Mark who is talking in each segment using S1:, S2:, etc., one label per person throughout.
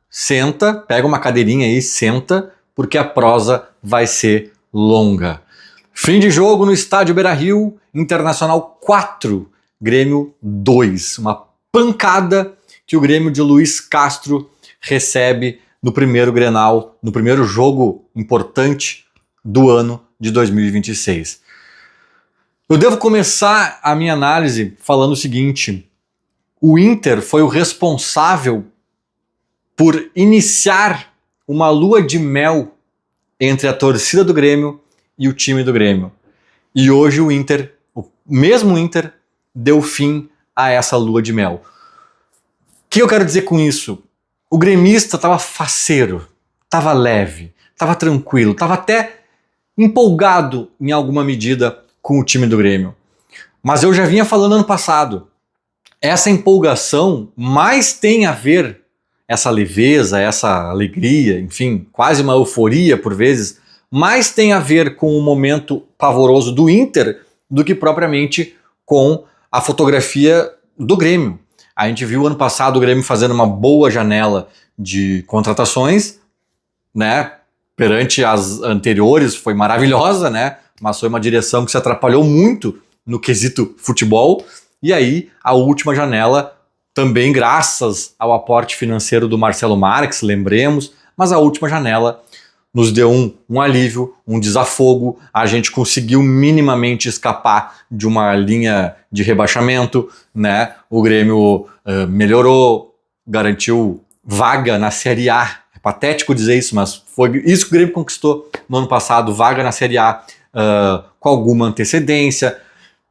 S1: Senta, pega uma cadeirinha aí, senta, porque a prosa vai ser longa. Fim de jogo no estádio Beira-Rio, Internacional 4, Grêmio 2. Uma pancada que o Grêmio de Luiz Castro recebe no primeiro Grenal, no primeiro jogo importante do ano de 2026. Eu devo começar a minha análise falando o seguinte: o Inter foi o responsável por iniciar uma lua de mel entre a torcida do Grêmio e o time do Grêmio. E hoje o Inter, o mesmo Inter, deu fim a essa lua de mel. O que eu quero dizer com isso? O gremista estava faceiro, estava leve, estava tranquilo, estava até empolgado em alguma medida com o time do Grêmio. Mas eu já vinha falando ano passado, essa empolgação mais tem a ver, essa leveza, essa alegria, enfim, quase uma euforia por vezes, mais tem a ver com o momento pavoroso do Inter do que propriamente com a fotografia do Grêmio. A gente viu ano passado o Grêmio fazendo uma boa janela de contratações, né? Perante as anteriores foi maravilhosa, né? Mas foi uma direção que se atrapalhou muito no quesito futebol. E aí a última janela, também graças ao aporte financeiro do Marcelo Marques, lembremos, mas a última janela nos deu um alívio, um desafogo, a gente conseguiu minimamente escapar de uma linha de rebaixamento, né? O Grêmio melhorou, garantiu vaga na Série A. É patético dizer isso, mas foi isso que o Grêmio conquistou no ano passado, vaga na Série A com alguma antecedência.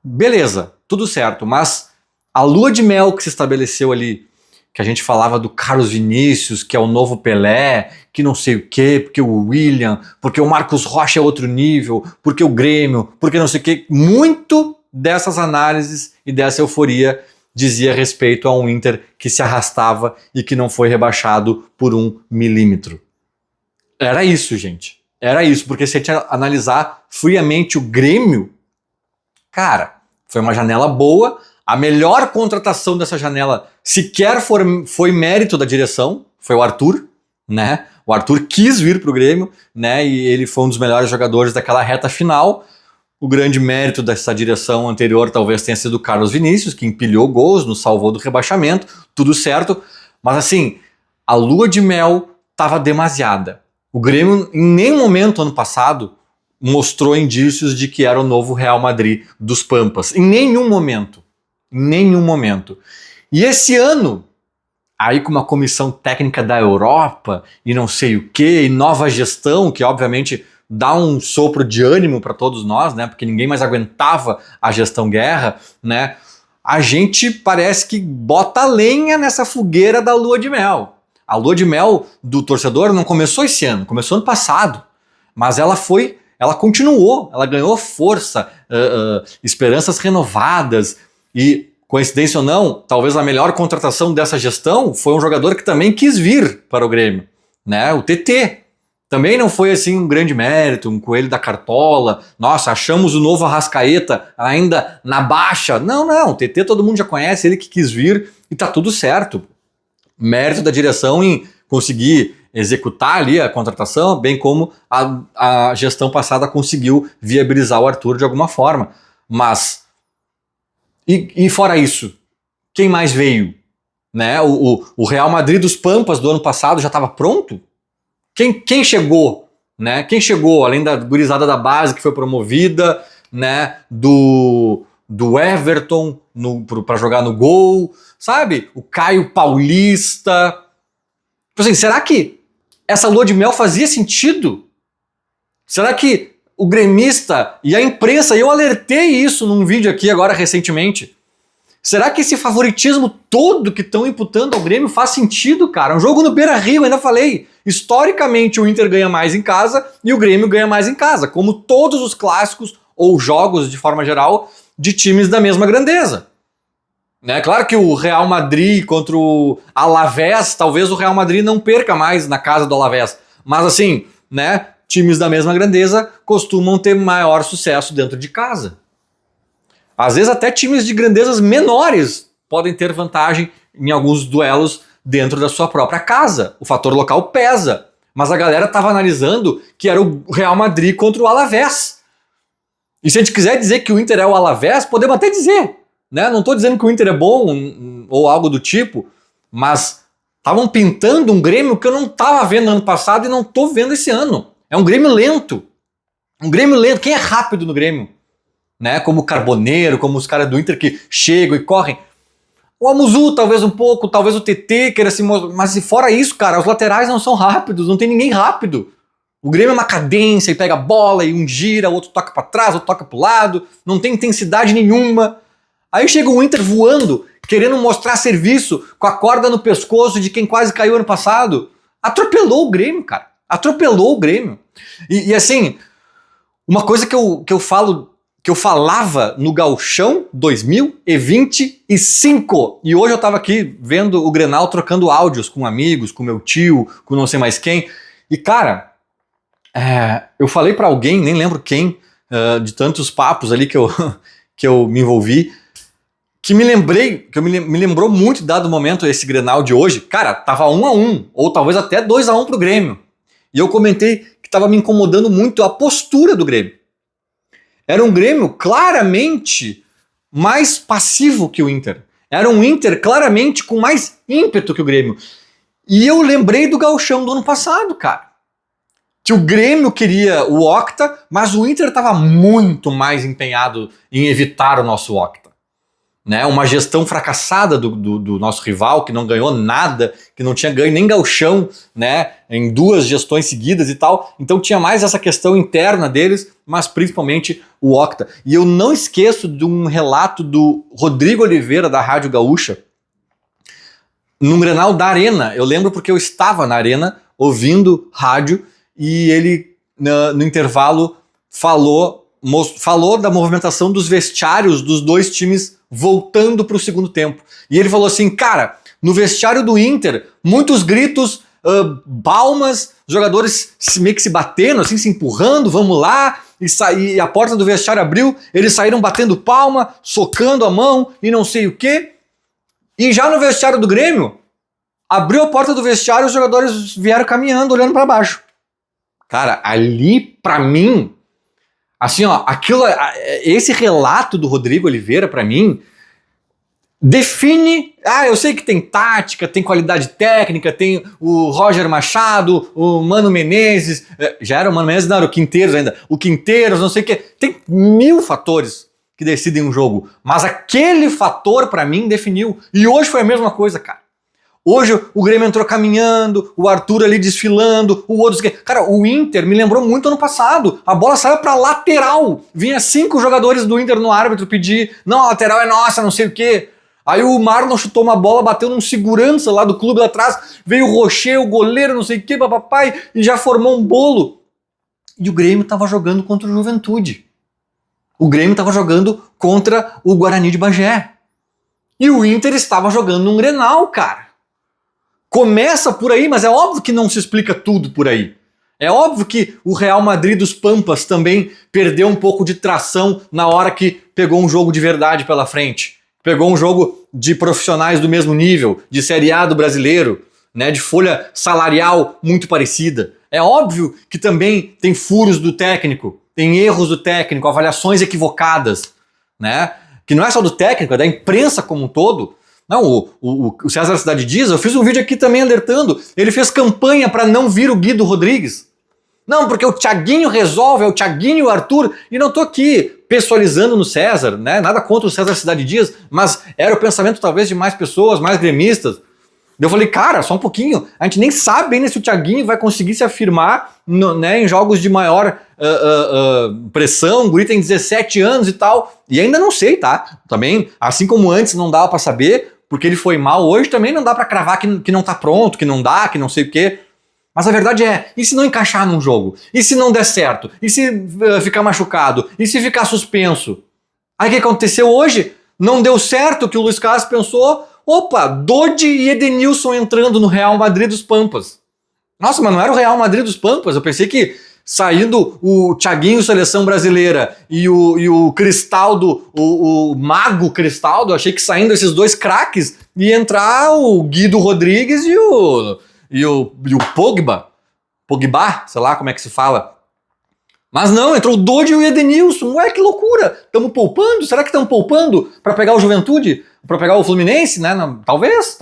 S1: Beleza, tudo certo, mas a lua de mel que se estabeleceu ali, que a gente falava do Carlos Vinícius, que é o novo Pelé, que não sei o quê, porque o William, porque o Marcos Rocha é outro nível, porque o Grêmio, porque não sei o quê. Muito dessas análises e dessa euforia dizia respeito a um Inter que se arrastava e que não foi rebaixado por 1 milímetro. Era isso, gente. Era isso, porque se a gente analisar friamente o Grêmio, cara, foi uma janela boa. A melhor contratação dessa janela sequer foi mérito da direção, foi o Arthur, né? O Arthur quis vir para o Grêmio, né? E ele foi um dos melhores jogadores daquela reta final. O grande mérito dessa direção anterior talvez tenha sido o Carlos Vinícius, que empilhou gols, nos salvou do rebaixamento, tudo certo. Mas assim, a lua de mel estava demasiada. O Grêmio em nenhum momento ano passado mostrou indícios de que era o novo Real Madrid dos Pampas. Em nenhum momento. Em nenhum momento. E esse ano, aí com uma comissão técnica da Europa e não sei o que, e nova gestão, que obviamente dá um sopro de ânimo para todos nós, né? Porque ninguém mais aguentava a gestão Guerra, né? A gente parece que bota lenha nessa fogueira da lua de mel. A lua de mel do torcedor não começou esse ano, começou ano passado. Mas ela continuou, ela ganhou força, esperanças renovadas. E, coincidência ou não, talvez a melhor contratação dessa gestão foi um jogador que também quis vir para o Grêmio, né? O TT. Também não foi assim um grande mérito, um coelho da cartola. Nossa, achamos o novo Arrascaeta ainda na baixa. Não, o TT todo mundo já conhece, ele que quis vir e tá tudo certo. Mérito da direção em conseguir executar ali a contratação, bem como a gestão passada conseguiu viabilizar o Arthur de alguma forma. Mas E fora isso, quem mais veio? Né? O Real Madrid dos Pampas do ano passado já estava pronto? Quem chegou? Né? Quem chegou, além da gurizada da base que foi promovida, né? do Everton para jogar no gol, sabe? O Caio Paulista. Tipo assim, será que essa lua de mel fazia sentido? Será que o gremista e a imprensa, e eu alertei isso num vídeo aqui agora recentemente, será que esse favoritismo todo que estão imputando ao Grêmio faz sentido, cara? Um jogo no Beira-Rio, ainda falei, historicamente o Inter ganha mais em casa e o Grêmio ganha mais em casa, como todos os clássicos ou jogos de forma geral de times da mesma grandeza. Né? Claro que o Real Madrid contra o Alavés, talvez o Real Madrid não perca mais na casa do Alavés, mas assim, né? Times da mesma grandeza costumam ter maior sucesso dentro de casa. Às vezes até times de grandezas menores podem ter vantagem em alguns duelos dentro da sua própria casa. O fator local pesa. Mas a galera estava analisando que era o Real Madrid contra o Alavés. E se a gente quiser dizer que o Inter é o Alavés, podemos até dizer. Né? Não estou dizendo que o Inter é bom ou algo do tipo, mas estavam pintando um Grêmio que eu não estava vendo ano passado e não estou vendo esse ano. É um Grêmio lento. Um Grêmio lento. Quem é rápido no Grêmio? Né? Como o Carboneiro, como os caras do Inter que chegam e correm. O Amuzu talvez um pouco, talvez o TT queira se mostrar, mas fora isso, cara, os laterais não são rápidos, não tem ninguém rápido. O Grêmio é uma cadência, e pega a bola e um gira, o outro toca pra trás, o outro toca pro lado, não tem intensidade nenhuma. Aí chega o Inter voando, querendo mostrar serviço com a corda no pescoço de quem quase caiu ano passado. Atropelou o Grêmio, cara. Atropelou o Grêmio. E assim, uma coisa que eu falava no Gauchão 2025. E hoje eu tava aqui vendo o Grenal, trocando áudios com amigos, com meu tio, com não sei mais quem. E cara, eu falei pra alguém, nem lembro quem, de tantos papos ali que eu me envolvi, que me lembrou muito, dado momento, esse Grenal de hoje. Cara, tava 1-1, ou talvez até 2-1 pro Grêmio. E eu comentei que tava me incomodando muito a postura do Grêmio. Era um Grêmio claramente mais passivo que o Inter. Era um Inter claramente com mais ímpeto que o Grêmio. E eu lembrei do Gauchão do ano passado, cara. Que o Grêmio queria o Octa, mas o Inter estava muito mais empenhado em evitar o nosso Octa. Né? Uma gestão fracassada do nosso rival, que não ganhou nada, que não tinha ganho nem Gauchão, né, em 2 gestões seguidas e tal. Então tinha mais essa questão interna deles, mas principalmente o Octa. E eu não esqueço de um relato do Rodrigo Oliveira, da Rádio Gaúcha, num Grenal da Arena. Eu lembro porque eu estava na Arena ouvindo rádio e ele, no intervalo, falou da movimentação dos vestiários dos 2 times voltando para o segundo tempo. E ele falou assim, cara, no vestiário do Inter, muitos gritos, palmas, jogadores meio que se batendo, assim, se empurrando, vamos lá, e a porta do vestiário abriu, eles saíram batendo palma, socando a mão e não sei o quê. E já no vestiário do Grêmio, abriu a porta do vestiário e os jogadores vieram caminhando, olhando para baixo. Cara, ali, pra mim, assim, ó, esse relato do Rodrigo Oliveira, pra mim, define... eu sei que tem tática, tem qualidade técnica, tem o Roger Machado, o Mano Menezes, já era o Mano Menezes, não, era o Quinteiros ainda, o Quinteiros, não sei o quê, tem 1000 fatores que decidem um jogo, mas aquele fator, pra mim, definiu. E hoje foi a mesma coisa, cara. Hoje o Grêmio entrou caminhando, o Arthur ali desfilando, o outro... Cara, o Inter me lembrou muito ano passado. A bola saiu pra lateral. Vinha 5 jogadores do Inter no árbitro pedir, não, a lateral é nossa, não sei o quê. Aí o Marlon chutou uma bola, bateu num segurança lá do clube lá atrás, veio o Rocher, o goleiro, não sei o quê, papai, e já formou um bolo. E o Grêmio tava jogando contra o Juventude. O Grêmio tava jogando contra o Guarani de Bagé. E o Inter estava jogando num Grenal, cara. Começa por aí, mas é óbvio que não se explica tudo por aí. É óbvio que o Real Madrid dos Pampas também perdeu um pouco de tração na hora que pegou um jogo de verdade pela frente. Pegou um jogo de profissionais do mesmo nível, de Série A do brasileiro, né, de folha salarial muito parecida. É óbvio que também tem furos do técnico, tem erros do técnico, avaliações equivocadas, né? Que não é só do técnico, é da imprensa como um todo. Não, o César Cidade Dias, eu fiz um vídeo aqui também alertando, ele fez campanha para não vir o Guido Rodrigues. Não, porque o Thiaguinho resolve, é o Thiaguinho e o Arthur, e não tô aqui pessoalizando no César, né? Nada contra o César Cidade Dias, mas era o pensamento talvez de mais pessoas, mais gremistas. Eu falei, cara, só um pouquinho, a gente nem sabe ainda se o Thiaguinho vai conseguir se afirmar né, em jogos de maior pressão, o Guri tem 17 anos e tal, e ainda não sei, tá? Também, assim como antes não dava para saber, porque ele foi mal, hoje também não dá para cravar que não tá pronto, que não dá, que não sei o quê. Mas a verdade é, e se não encaixar num jogo? E se não der certo? E se ficar machucado? E se ficar suspenso? Aí o que aconteceu hoje? Não deu certo o que o Luiz Carlos pensou. Opa, Dodi e Edenilson entrando no Real Madrid dos Pampas. Nossa, mas não era o Real Madrid dos Pampas. Eu pensei que saindo o Thiaguinho Seleção Brasileira e o Cristaldo, o Mago Cristaldo, achei que saindo esses 2 craques e entrar o Guido Rodrigues e o Pogba, sei lá como é que se fala. Mas não, entrou o Dodi e o Edenilson. Ué, que loucura! Estamos poupando? Será que estamos poupando para pegar o Juventude? Para pegar o Fluminense, né? Não, talvez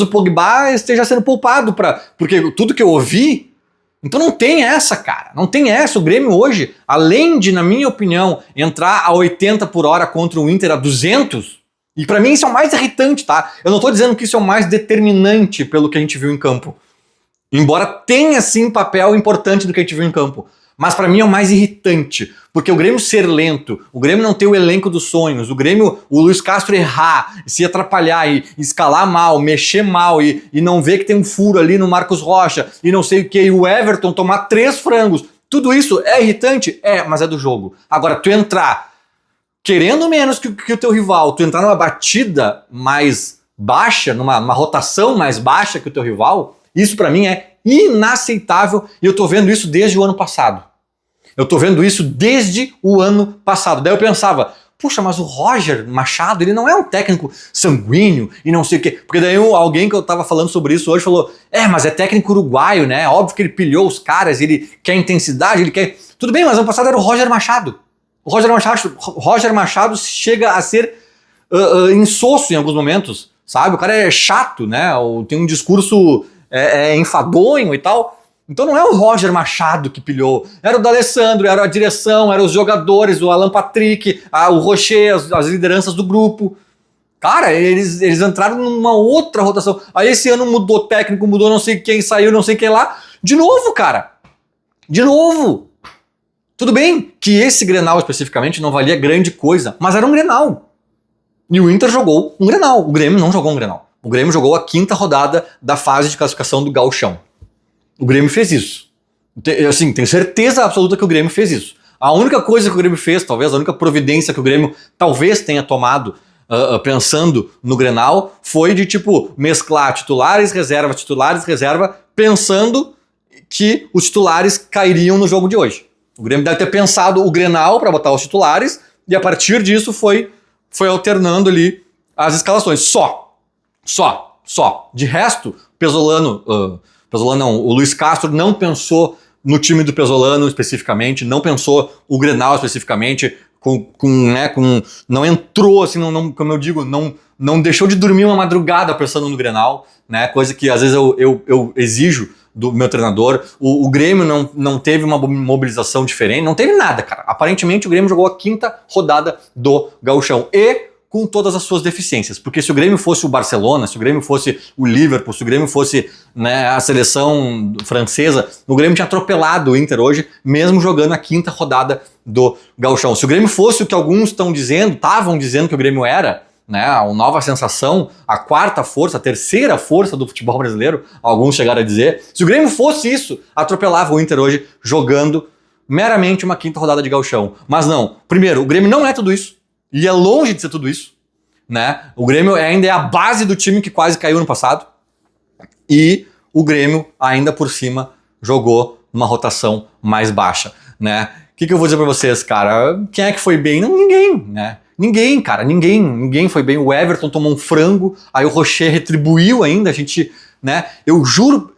S1: o Pogba esteja sendo poupado porque tudo que eu ouvi. Então não tem essa, cara. Não tem essa. O Grêmio hoje, além de, na minha opinião, entrar a 80 por hora contra o Inter a 200, e pra mim isso é o mais irritante, tá? Eu não tô dizendo que isso é o mais determinante pelo que a gente viu em campo. Embora tenha, sim, papel importante do que a gente viu em campo. Mas pra mim é o mais irritante, porque o Grêmio ser lento, o Grêmio não ter o elenco dos sonhos, o Luiz Castro errar, se atrapalhar e escalar mal, mexer mal e não ver que tem um furo ali no Marcos Rocha e não sei o que, e o Everton tomar 3 frangos, tudo isso é irritante? É, mas é do jogo. Agora, tu entrar querendo menos que o teu rival, tu entrar numa batida mais baixa, numa rotação mais baixa que o teu rival, isso pra mim é inaceitável e eu tô vendo isso desde o ano passado. Eu tô vendo isso desde o ano passado. Daí eu pensava, puxa, mas o Roger Machado, ele não é um técnico sanguíneo e não sei o quê. Porque daí alguém que eu tava falando sobre isso hoje falou, mas é técnico uruguaio, né? Óbvio que ele pilhou os caras, ele quer intensidade, ele quer... Tudo bem, mas ano passado era o Roger Machado. O Roger Machado chega a ser insosso em alguns momentos, sabe? O cara é chato, né? Tem um discurso enfadonho e tal. Então não é o Roger Machado que pilhou, era o D'Alessandro, era a direção, eram os jogadores, o Alan Patrick, o Rocher, as lideranças do grupo. Cara, eles entraram numa outra rotação. Aí esse ano mudou técnico, mudou não sei quem, saiu não sei quem lá. De novo, cara. De novo. Tudo bem que esse Grenal especificamente não valia grande coisa, mas era um Grenal. E o Inter jogou um Grenal. O Grêmio não jogou um Grenal. O Grêmio jogou a 5ª rodada da fase de classificação do Gauchão. O Grêmio fez isso. Assim, tenho certeza absoluta que o Grêmio fez isso. A única coisa que o Grêmio fez, talvez, a única providência que o Grêmio talvez tenha tomado pensando no Grenal foi de, tipo, mesclar titulares, reserva, pensando que os titulares cairiam no jogo de hoje. O Grêmio deve ter pensado o Grenal para botar os titulares e a partir disso foi alternando ali as escalações. Só. De resto, Pesolano não, o Luiz Castro não pensou no time do Pesolano especificamente, não pensou o Grenal especificamente, não entrou, assim, não, como eu digo, não deixou de dormir uma madrugada pensando no Grenal, né? Coisa que às vezes eu exijo do meu treinador. O Grêmio não teve uma mobilização diferente, não teve nada, cara. Aparentemente o Grêmio jogou a 5ª rodada do Gauchão e com todas as suas deficiências, porque se o Grêmio fosse o Barcelona, se o Grêmio fosse o Liverpool, se o Grêmio fosse, né, a seleção francesa, o Grêmio tinha atropelado o Inter hoje, mesmo jogando a 5ª rodada do Gauchão. Se o Grêmio fosse o que alguns estavam dizendo que o Grêmio era, né, a nova sensação, a 4ª força, a 3ª força do futebol brasileiro, alguns chegaram a dizer, se o Grêmio fosse isso, atropelava o Inter hoje jogando meramente uma 5ª rodada de Gauchão. Mas não, primeiro, o Grêmio não é tudo isso, e é longe de ser tudo isso, né? O Grêmio ainda é a base do time que quase caiu no passado. E o Grêmio, ainda por cima, jogou numa rotação mais baixa, né? O que eu vou dizer pra vocês, cara? Quem é que foi bem? Não, ninguém, né? Ninguém, cara, ninguém foi bem. O Everton tomou um frango, aí o Rocher retribuiu ainda, a gente, né? Eu juro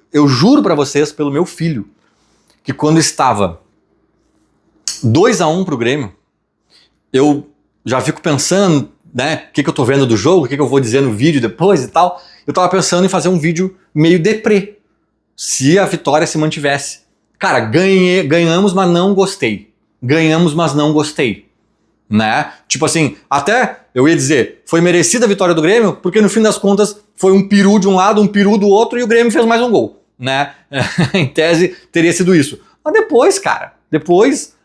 S1: pra vocês, pelo meu filho, que quando estava 2-1 pro Grêmio, eu já fico pensando, né, o que eu tô vendo do jogo, o que eu vou dizer no vídeo depois e tal. Eu tava pensando em fazer um vídeo meio deprê, se a vitória se mantivesse. Cara, ganhamos, mas não gostei. Ganhamos, mas não gostei. Né? Tipo assim, até eu ia dizer, foi merecida a vitória do Grêmio, porque no fim das contas foi um peru de um lado, um peru do outro e o Grêmio fez mais um gol, né? Em tese teria sido isso. Mas depois, cara,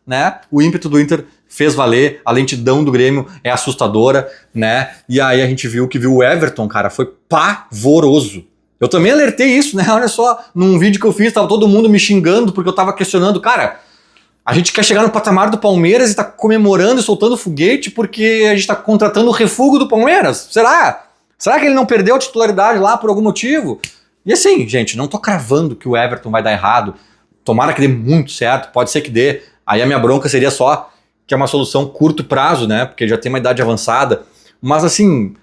S1: né, o ímpeto do Inter fez valer, a lentidão do Grêmio é assustadora, né? E aí a gente viu o Everton, cara, foi pavoroso. Eu também alertei isso, né? Olha só, num vídeo que eu fiz, tava todo mundo me xingando porque eu tava questionando, cara, a gente quer chegar no patamar do Palmeiras e tá comemorando e soltando foguete porque a gente tá contratando o refúgio do Palmeiras? Será? Será que ele não perdeu a titularidade lá por algum motivo? E assim, gente, não tô cravando que o Everton vai dar errado. Tomara que dê muito certo, pode ser que dê. Aí a minha bronca seria só que é uma solução curto prazo, né? Porque já tem uma idade avançada. Mas assim,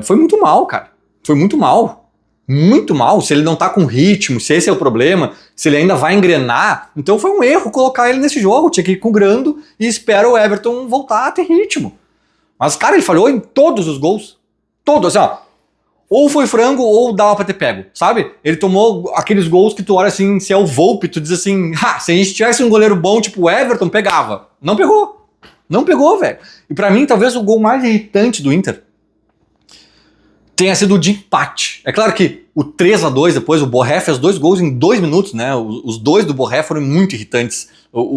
S1: Foi muito mal, cara. Foi muito mal. Muito mal. Se ele não tá com ritmo, se esse é o problema, se ele ainda vai engrenar, então foi um erro colocar ele nesse jogo. Tinha que ir com o Grando e espera o Everton voltar a ter ritmo. Mas, cara, ele falhou em todos os gols. Todos, assim, ó. Ou foi frango ou dava pra ter pego, sabe? Ele tomou aqueles gols que tu olha assim, se é o Volpe, tu diz assim, se a gente tivesse um goleiro bom tipo o Everton, pegava. Não pegou. Não pegou, velho. E pra mim, talvez o gol mais irritante do Inter tenha sido o de empate. É claro que o 3-2 depois, o Borré fez 2 gols em 2 minutos, né? Os 2 do Borré foram muito irritantes.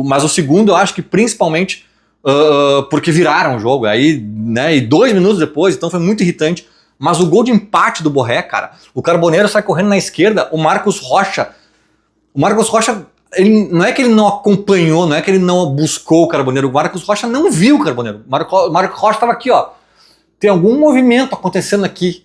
S1: Mas o segundo eu acho que principalmente porque viraram o jogo. Aí, né? E 2 minutos depois, então foi muito irritante. Mas o gol de empate do Borré, cara, o Carboneiro sai correndo na esquerda, o Marcos Rocha, ele, não é que ele não acompanhou, não é que ele não buscou o Carboneiro, o Marcos Rocha não viu o Carboneiro. O Marcos Rocha estava aqui, ó. Tem algum movimento acontecendo aqui.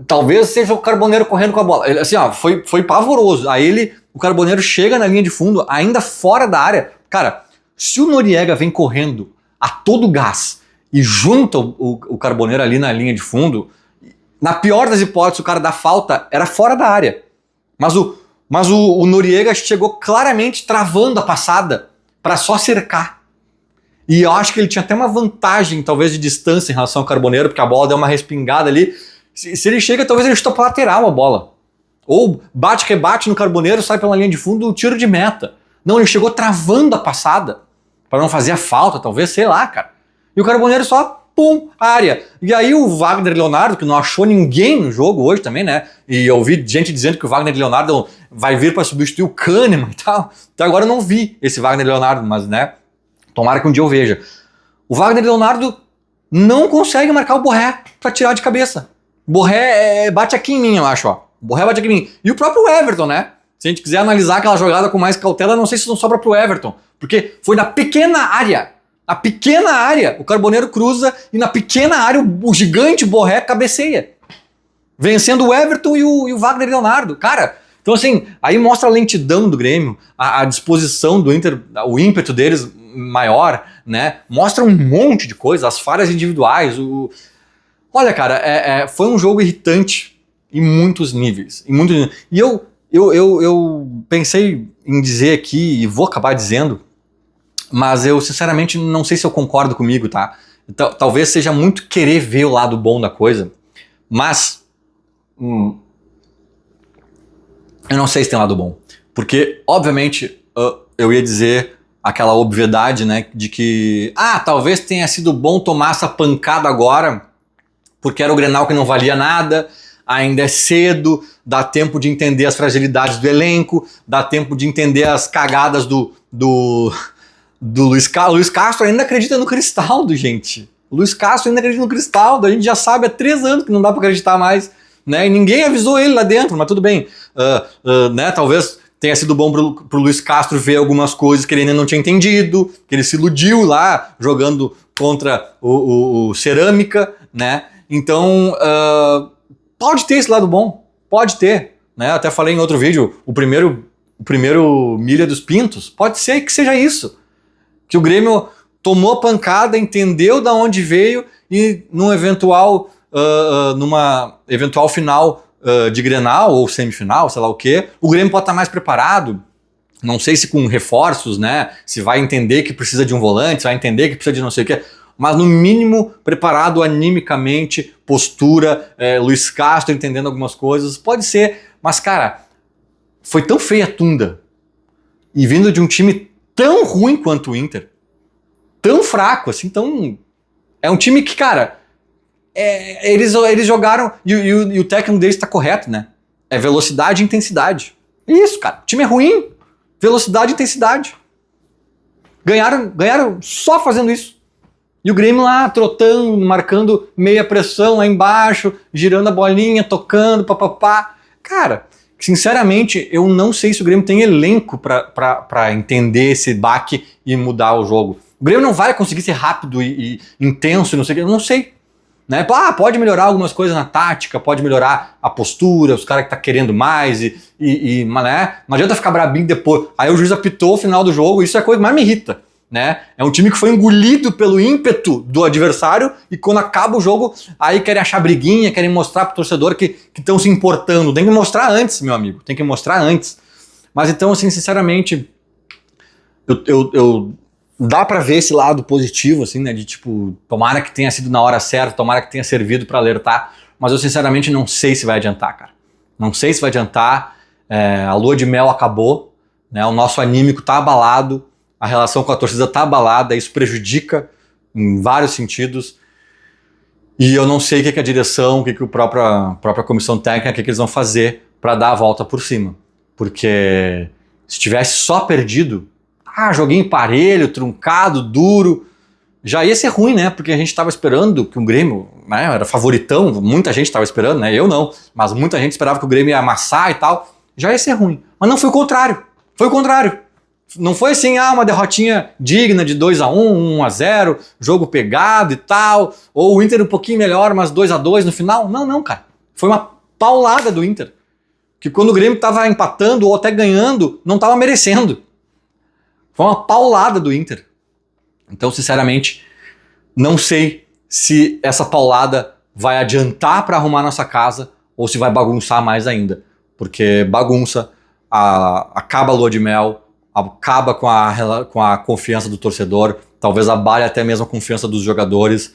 S1: Talvez seja o Carboneiro correndo com a bola. Ele, assim, ó, foi pavoroso. Aí o Carboneiro chega na linha de fundo, ainda fora da área. Cara, se o Noriega vem correndo a todo gás e junta o Carboneiro ali na linha de fundo, na pior das hipóteses, o cara dá falta, era fora da área. Mas o Noriega chegou claramente travando a passada para só cercar. E eu acho que ele tinha até uma vantagem, talvez, de distância em relação ao Carboneiro, porque a bola deu uma respingada ali. Se ele chega, talvez ele chuta para lateral a bola. Ou bate-rebate no Carboneiro, sai pela linha de fundo, tiro de meta. Não, ele chegou travando a passada para não fazer a falta, talvez, sei lá, cara. E o Carboneiro só, pum, área. E aí o Wagner Leonardo, que não achou ninguém no jogo hoje também, né? E eu ouvi gente dizendo que o Wagner Leonardo vai vir para substituir o Kahneman e tal. Até agora eu não vi esse Wagner Leonardo, mas, né? Tomara que um dia eu veja. O Wagner Leonardo não consegue marcar o Borré para tirar de cabeça. O Borré bate aqui em mim, eu acho, ó. O Borré bate aqui em mim. E o próprio Everton, né? Se a gente quiser analisar aquela jogada com mais cautela, não sei se não sobra pro Everton. Porque foi na pequena área. Na pequena área, o Carboneiro cruza e na pequena área o gigante Borré cabeceia. Vencendo o Everton e o Wagner Leonardo. Cara, então assim, aí mostra a lentidão do Grêmio, a disposição do Inter, o ímpeto deles maior, né? Mostra um monte de coisa, as falhas individuais. Olha, cara, foi um jogo irritante em muitos níveis. E eu pensei em dizer aqui, e vou acabar dizendo, mas eu sinceramente não sei se eu concordo comigo, tá? Talvez seja muito querer ver o lado bom da coisa, mas eu não sei se tem lado bom. Porque, obviamente, eu ia dizer aquela obviedade, né, de que talvez tenha sido bom tomar essa pancada agora, porque era o Grenal que não valia nada, ainda é cedo, dá tempo de entender as fragilidades do elenco, dá tempo de entender as cagadas do Luiz Castro. O Luiz Castro ainda acredita no Cristaldo, gente. O Luiz Castro ainda acredita no Cristaldo. A gente já sabe há 3 anos que não dá pra acreditar mais, né? E ninguém avisou ele lá dentro, mas tudo bem. Né? Talvez tenha sido bom pro Luiz Castro ver algumas coisas que ele ainda não tinha entendido, que ele se iludiu lá jogando contra o Cerâmica, né? Então, pode ter esse lado bom. Pode ter. Né? Até falei em outro vídeo, o primeiro Milha dos Pintos, pode ser que seja isso. Que o Grêmio tomou pancada, entendeu de onde veio e numa eventual final de Grenal ou semifinal, sei lá o quê, o Grêmio pode estar mais preparado. Não sei se com reforços, né? Se vai entender que precisa de um volante, se vai entender que precisa de não sei o quê, mas no mínimo preparado animicamente, postura, Luiz Castro entendendo algumas coisas, pode ser, mas cara, foi tão feia a tunda e vindo de um time tão ruim quanto o Inter, tão fraco, assim, é um time que, cara, eles jogaram, e o técnico deles está correto, né? É velocidade e intensidade. Isso, cara, o time é ruim, velocidade e intensidade. Ganharam só fazendo isso. E o Grêmio lá, trotando, marcando meia pressão lá embaixo, girando a bolinha, tocando, papapá. Cara, sinceramente, eu não sei se o Grêmio tem elenco para entender esse baque e mudar o jogo. O Grêmio não vai conseguir ser rápido e intenso, não sei o que, eu não sei. Né? Pode melhorar algumas coisas na tática, pode melhorar a postura, os caras que tá querendo mais, né? Não adianta ficar brabinho depois. Aí o juiz apitou o final do jogo, isso é a coisa que mais me irrita. né? É um time que foi engolido pelo ímpeto do adversário e quando acaba o jogo, aí querem achar briguinha, querem mostrar pro torcedor que estão se importando. Tem que mostrar antes, meu amigo, tem que mostrar antes. Mas então, assim, sinceramente, dá pra ver esse lado positivo, assim, né? De tipo, tomara que tenha sido na hora certa, tomara que tenha servido pra alertar, mas eu sinceramente não sei se vai adiantar, cara. Não sei se vai adiantar, a lua de mel acabou, né? O nosso anímico tá abalado, a relação com a torcida tá abalada, isso prejudica em vários sentidos. E eu não sei o que a direção, o que a própria comissão técnica, o que eles vão fazer para dar a volta por cima. Porque se tivesse só perdido, joguinho parelho, truncado, duro, já ia ser ruim, né? Porque a gente estava esperando que o Grêmio, né, era favoritão, muita gente estava esperando, né? Eu não, mas muita gente esperava que o Grêmio ia amassar e tal. Já ia ser ruim. Mas não, foi o contrário. Foi o contrário. Não foi assim, uma derrotinha digna de 2-1, 1-0, jogo pegado e tal, ou o Inter um pouquinho melhor, mas 2-2 no final. Não, cara. Foi uma paulada do Inter. Que quando o Grêmio estava empatando ou até ganhando, não estava merecendo. Foi uma paulada do Inter. Então, sinceramente, não sei se essa paulada vai adiantar para arrumar nossa casa ou se vai bagunçar mais ainda. Porque bagunça, acaba a lua de mel, acaba com a confiança do torcedor, talvez abale até mesmo a confiança dos jogadores.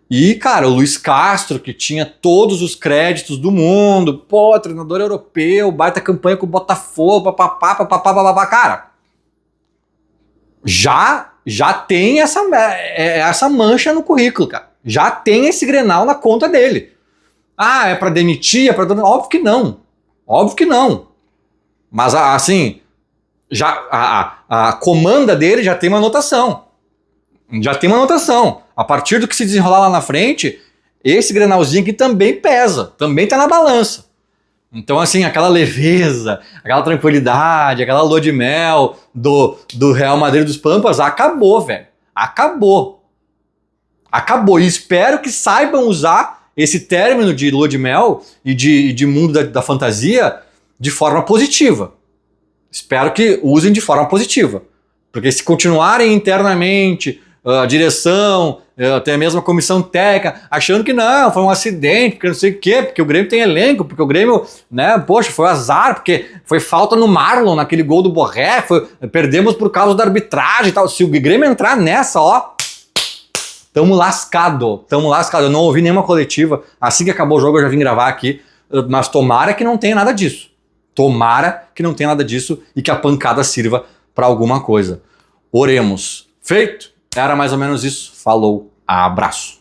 S1: E, cara, o Luiz Castro, que tinha todos os créditos do mundo, treinador europeu, baita campanha com o Botafogo, papapá, cara, já tem essa mancha no currículo, cara. Já tem esse Grenal na conta dele. É pra demitir, Óbvio que não. Óbvio que não. Mas, assim, já a comanda dele já tem uma anotação. Já tem uma anotação. A partir do que se desenrolar lá na frente, esse Grenalzinho aqui também pesa, também tá na balança. Então, assim, aquela leveza, aquela tranquilidade, aquela lua de mel do Real Madrid dos Pampas, acabou, velho. Acabou. Acabou. E espero que saibam usar esse término de lua de mel e de mundo da fantasia de forma positiva. Espero que usem de forma positiva. Porque se continuarem internamente, a direção, até mesmo a comissão técnica, achando que não, foi um acidente, porque não sei o quê, porque o Grêmio tem elenco, porque o Grêmio, né, foi azar, porque foi falta no Marlon, naquele gol do Borré, perdemos por causa da arbitragem e tal. Se o Grêmio entrar nessa, tamo lascado. Eu não ouvi nenhuma coletiva, assim que acabou o jogo eu já vim gravar aqui, mas tomara que não tenha nada disso. Tomara que não tenha nada disso e que a pancada sirva para alguma coisa. Oremos. Feito? Era mais ou menos isso. Falou. Abraço.